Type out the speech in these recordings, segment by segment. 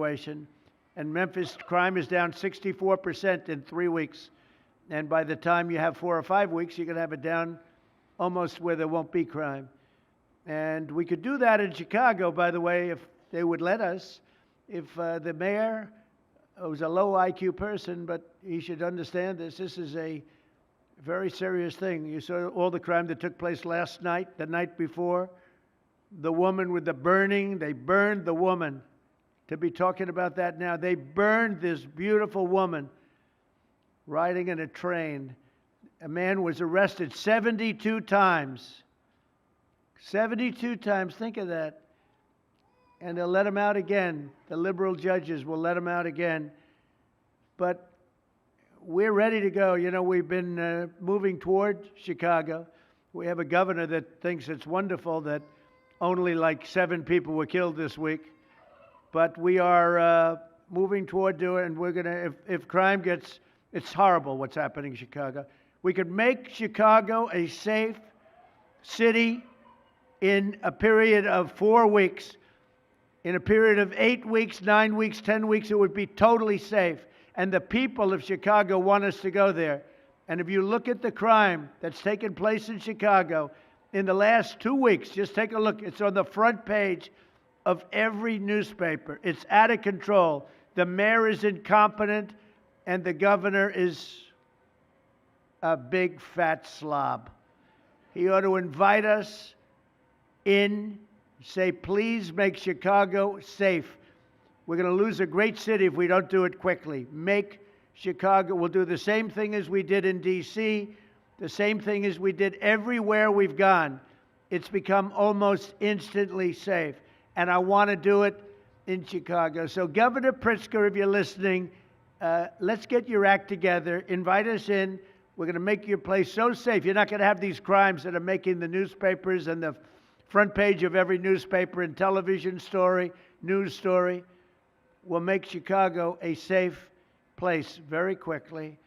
situation. And Memphis crime is down 64% in 3 weeks. And by the time you have 4 or 5 weeks, you're going to have it down almost where there won't be crime. And we could do that in Chicago, by the way, if they would let us. If the mayor was a low IQ person, but he should understand this. This is a very serious thing. You saw all the crime that took place last night, the night before. The woman with the burning, they burned the woman. To be talking about that now, they burned this beautiful woman riding in a train. A man was arrested 72 times. 72 times, think of that. And they'll let him out again. The liberal judges will let him out again. But we're ready to go. You know, we've been moving toward Chicago. We have a governor that thinks it's wonderful that only like 7 people were killed this week. But we are moving toward doing, and we're going to, if crime gets, it's horrible what's happening in Chicago. We could make Chicago a safe city in a period of 4 weeks. In a period of 8 weeks, 9 weeks, 10 weeks, it would be totally safe. And the people of Chicago want us to go there. And if you look at the crime that's taken place in Chicago in the last 2 weeks, just take a look. It's on the front page of every newspaper. It's out of control. The mayor is incompetent, and the governor is a big fat slob. He ought to invite us in, say, please make Chicago safe. We're going to lose a great city if we don't do it quickly. Make Chicago, we'll do the same thing as we did in D.C., the same thing as we did everywhere we've gone. It's become almost instantly safe. And I want to do it in Chicago. So Governor Pritzker, if you're listening, let's get your act together. Invite us in. We're going to make your place so safe. You're not going to have these crimes that are making the newspapers and the front page of every newspaper and television story, news story. We'll make Chicago a safe place very quickly.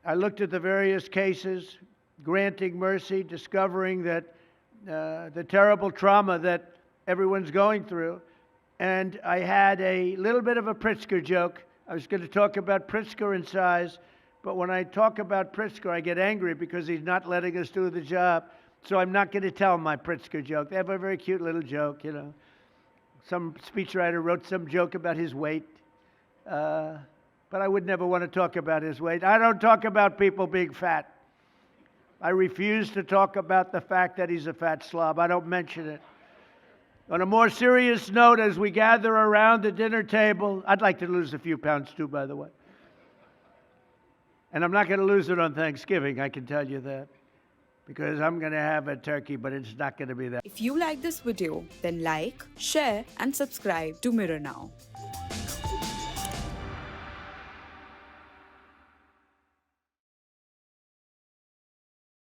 I looked at the various cases, granting mercy, discovering that the terrible trauma that everyone's going through. And I had a little bit of a Pritzker joke. I was going to talk about Pritzker in size, but when I talk about Pritzker, I get angry because he's not letting us do the job. So I'm not going to tell my Pritzker joke. They have a very cute little joke, you know. Some speechwriter wrote some joke about his weight, but I would never want to talk about his weight. I don't talk about people being fat. I refuse to talk about the fact that he's a fat slob. I don't mention it. On a more serious note, as we gather around the dinner table, I'd like to lose a few pounds too, by the way. And I'm not going to lose it on Thanksgiving, I can tell you that. Because I'm going to have a turkey, but it's not going to be that. If you like this video, then like, share and subscribe to Mirror Now.